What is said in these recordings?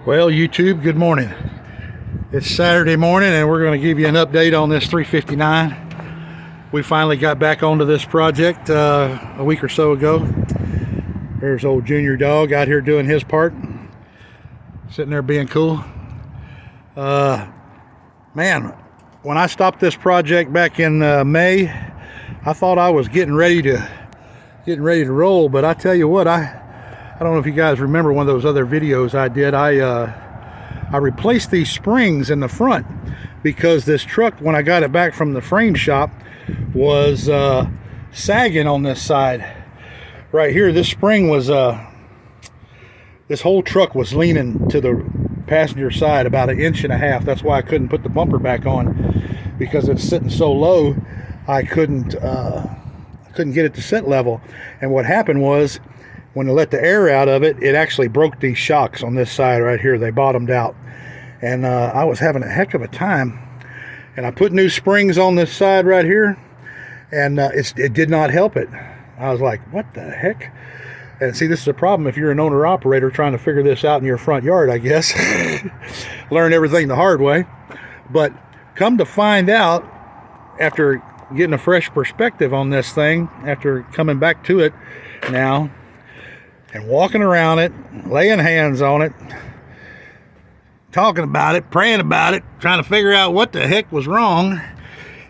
Well, YouTube, good morning. It's Saturday morning and we're going to give you an update on this 359. We finally got back onto this project a week or so ago. There's old Junior Dog out here doing his part, sitting there being cool. Man, when I stopped this project back in May, I thought I was getting ready to roll, but I tell you what, I don't know if you guys remember one of those other videos I did. I replaced these springs in the front because this truck, when I got it back from the frame shop, was sagging on this side. Right here, this spring was, this whole truck was leaning to the passenger side about 1.5 inches. That's why I couldn't put the bumper back on, because it's sitting so low, I couldn't get it to sit level. And what happened was, when I let the air out of it, it actually broke these shocks on this side right here. They bottomed out. And I was having a heck of a time. And I put new springs on this side right here, and it did not help it. I was like, what the heck? And see, this is a problem if you're an owner-operator trying to figure this out in your front yard, I guess. Learn everything the hard way. But come to find out, after getting a fresh perspective on this thing, after coming back to it now, and walking around it, laying hands on it, talking about it, praying about it, trying to figure out what the heck was wrong.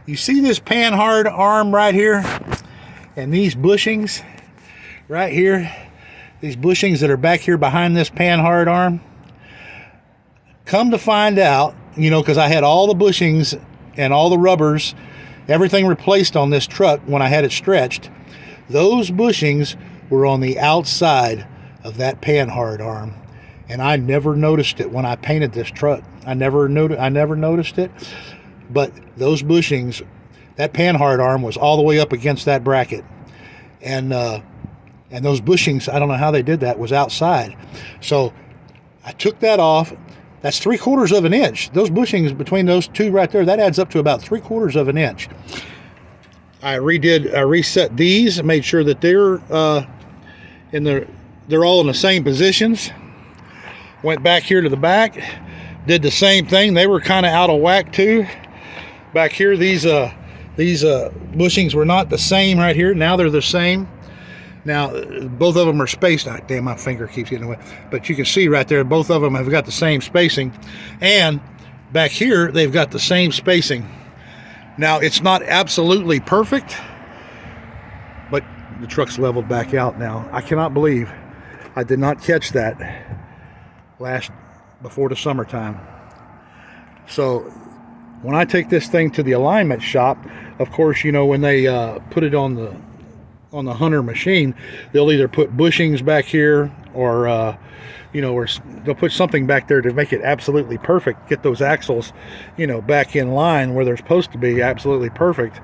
You see this panhard arm right here, and these bushings right here, these bushings that are back here behind this panhard arm. Come to find out, you know, because I had all the bushings and all the rubbers, everything replaced on this truck when I had it stretched. Those bushings were on the outside of that panhard arm, and I never noticed it when I painted this truck. I never noticed it, but those bushings, that panhard arm was all the way up against that bracket, and those bushings, I don't know how they did that, was outside. So I took that off. That's 3/4 of an inch. Those bushings between those two right there, that adds up to about 3/4 of an inch. I reset these and made sure that they're all in the same positions. Went back here to the back, did the same thing. They were kind of out of whack too. Back here, these bushings were not the same right here. Now they're the same. Now both of them are spaced. Oh, damn, my finger keeps getting away. But you can see right there, both of them have got the same spacing. And back here, they've got the same spacing. Now it's not absolutely perfect, but the truck's leveled back out now. I cannot believe I did not catch that before the summertime. So when I take this thing to the alignment shop, of course, you know, when they put it on the Hunter machine, they'll either put bushings back here, or you know, or they'll put something back there to make it absolutely perfect, get those axles, you know, back in line where they're supposed to be, absolutely perfect.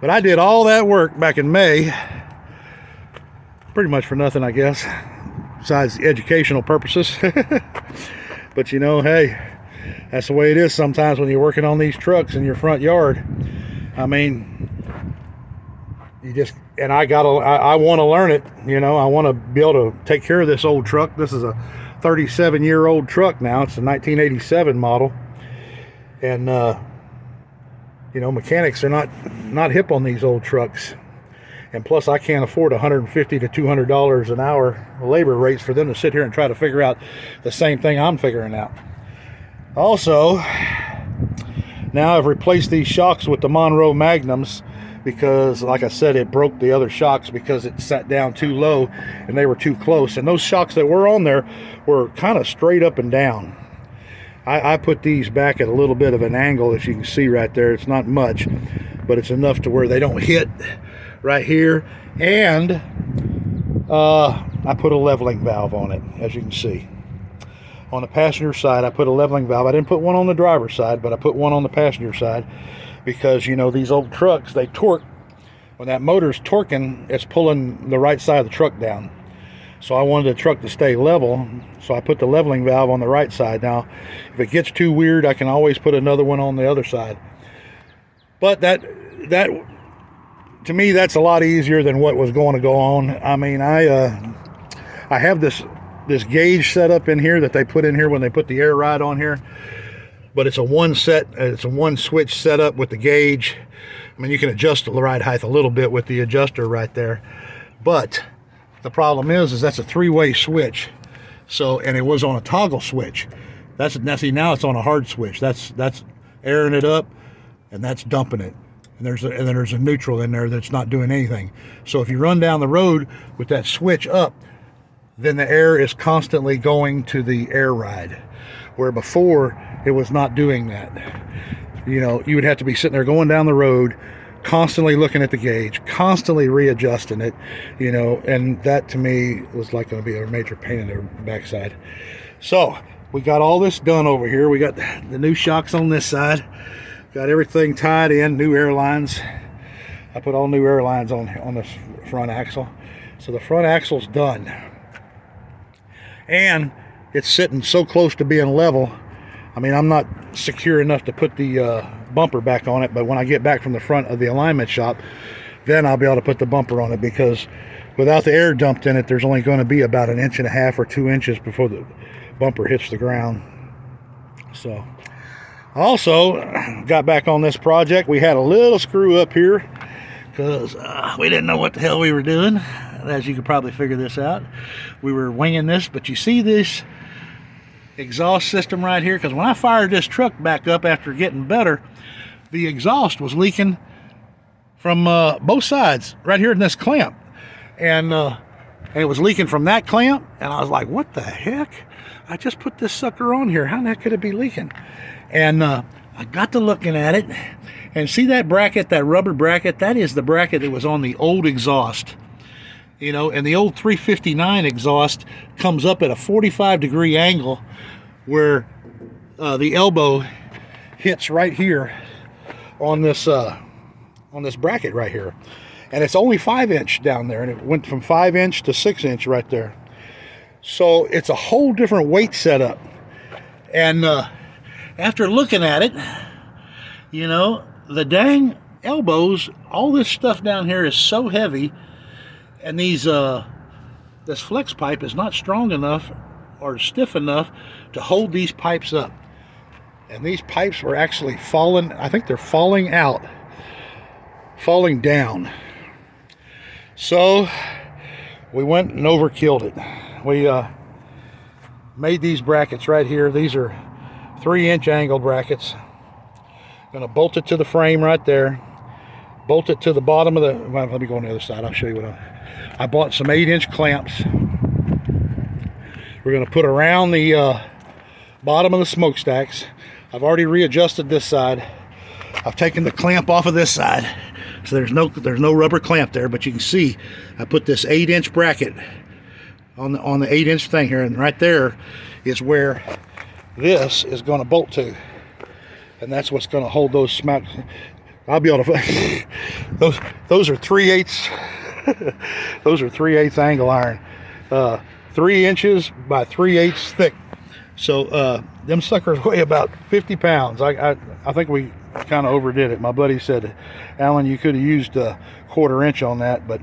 But I did all that work back in May, pretty much for nothing, I guess, besides educational purposes. But you know, hey, that's the way it is sometimes when you're working on these trucks in your front yard. I mean, I want to learn it, you know. I want to be able to take care of this old truck. This is a 37-year-old truck now. It's a 1987 model, and you know, mechanics are not hip on these old trucks. And plus, I can't afford $150 to $200 an hour labor rates for them to sit here and try to figure out the same thing I'm figuring out. Also, now I've replaced these shocks with the Monroe Magnums, because, like I said, it broke the other shocks because it sat down too low and they were too close. And those shocks that were on there were kind of straight up and down. I put these back at a little bit of an angle, as you can see right there. It's not much, but it's enough to where they don't hit right here. And I put a leveling valve on it, as you can see. On the passenger side, I put a leveling valve. I didn't put one on the driver's side, but I put one on the passenger side, because, you know, these old trucks, they torque. When that motor's torquing, it's pulling the right side of the truck down. So I wanted the truck to stay level, so I put the leveling valve on the right side. Now, if it gets too weird, I can always put another one on the other side. But that to me, that's a lot easier than what was going to go on. I mean, I have this this gauge setup in here that they put in here when they put the air ride on here, but it's a one switch setup with the gauge. I mean, you can adjust the ride height a little bit with the adjuster right there, but the problem is that's a 3-way switch. So, and it was on a toggle switch. See, now it's on a hard switch. That's airing it up, and that's dumping it. And then there's a neutral in there that's not doing anything. So if you run down the road with that switch up, then the air is constantly going to the air ride, where before it was not doing that. You know, you would have to be sitting there going down the road, constantly looking at the gauge, constantly readjusting it, you know, and that to me was like going to be a major pain in the backside. So we got all this done over here. We got the new shocks on this side. Got everything tied in, new airlines. I put all new airlines on this front axle. So the front axle's done. And it's sitting so close to being level. I mean, I'm not secure enough to put the bumper back on it, but when I get back from the front of the alignment shop, then I'll be able to put the bumper on it, because without the air dumped in it, there's only going to be about 1.5 inches or 2 inches before the bumper hits the ground. So also got back on this project. We had a little screw up here because we didn't know what the hell we were doing. As you could probably figure this out, we were winging this. But you see this exhaust system right here, because when I fired this truck back up after getting better, the exhaust was leaking from both sides right here in this clamp, and it was leaking from that clamp, and I was like, what the heck? I just put this sucker on here. How the heck could it be leaking? And I got to looking at it, and see that bracket, that rubber bracket? That is the bracket that was on the old exhaust. You know, and the old 359 exhaust comes up at a 45-degree angle, where the elbow hits right here on this bracket right here, and it's only 5-inch down there, and it went from 5-inch to 6-inch right there. So it's a whole different weight setup. And after looking at it, you know, the dang elbows, all this stuff down here is so heavy, and this flex pipe is not strong enough or stiff enough to hold these pipes up. And these pipes were actually falling. I think they're falling down. So we went and overkilled it. We made these brackets right here. These are 3-inch angle brackets. Gonna bolt it to the frame right there. Bolt it to the bottom of the, well, let me go on the other side. I'll show you what I bought some 8-inch clamps. We're gonna put around the bottom of the smokestacks. I've already readjusted this side. I've taken the clamp off of this side, so there's no rubber clamp there, but you can see I put this 8-inch bracket on the 8-inch thing here, and right there is where this is going to bolt to, and that's what's going to hold those smacks. I'll be able to those are 3/8 those are 3/8 angle iron, 3 inches by 3/8 thick. So them suckers weigh about 50 pounds. I think we kind of overdid it. My buddy said, Alan, you could have used a 1/4 inch on that, but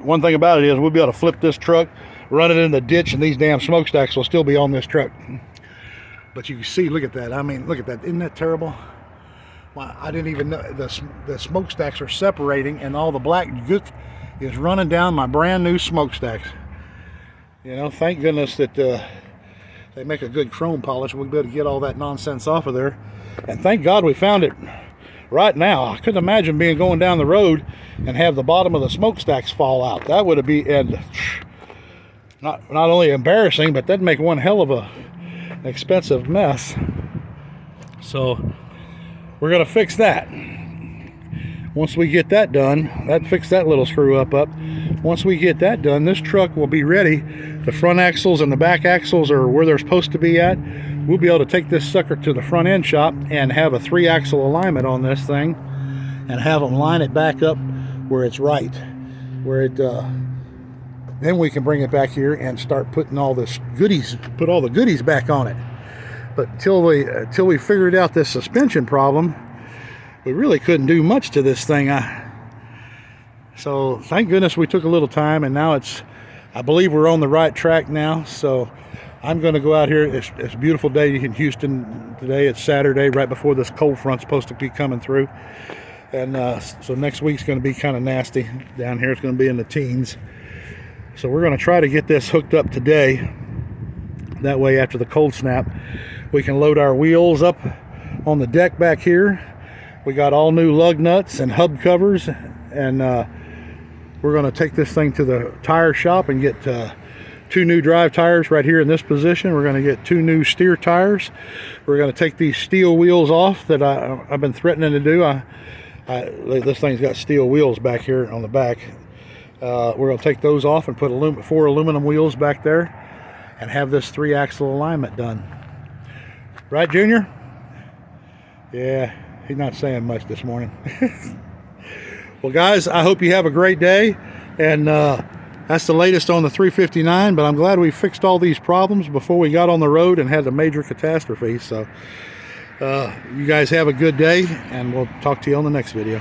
one thing about it is we'll be able to flip this truck, run it in the ditch, and these damn smokestacks will still be on this truck. But you can see, look at that. I mean, look at that. Isn't that terrible? Well, I didn't even know the smokestacks are separating, and all the black gook is running down my brand new smokestacks. You know, thank goodness that they make a good chrome polish. We'll be able to get all that nonsense off of there. And thank God we found it right now. I couldn't imagine going down the road and have the bottom of the smokestacks fall out. That would be not only embarrassing, but that'd make one hell of an expensive mess. So we're gonna fix that. Once we get that done, fix that little screw up. Once we get that done, this truck will be ready. The front axles and the back axles are where they're supposed to be at. We'll be able to take this sucker to the front end shop and have a 3-axle alignment on this thing, and have them line it back up where it's right, where it. Then we can bring it back here and start putting all this goodies, put all the goodies back on it. But until we figured out this suspension problem, we really couldn't do much to this thing. So thank goodness we took a little time, and now it's I believe we're on the right track now, so I'm going to go out here. It's a beautiful day in Houston today. It's Saturday, right before this cold front's supposed to be coming through. And so next week's going to be kind of nasty. Down here it's going to be in the teens. So we're going to try to get this hooked up today. That way after the cold snap, we can load our wheels up on the deck back here. We got all new lug nuts and hub covers, and we're going to take this thing to the tire shop and get 2 new drive tires right here in this position. We're going to get 2 new steer tires. We're going to take these steel wheels off that I've been threatening to do. This thing's got steel wheels back here on the back. We're going to take those off and put 4 aluminum wheels back there and have this 3-axle alignment done. Right, Junior? Yeah, he's not saying much this morning. Well, guys, I hope you have a great day. And that's the latest on the 359, but I'm glad we fixed all these problems before we got on the road and had a major catastrophe. So you guys have a good day, and we'll talk to you on the next video.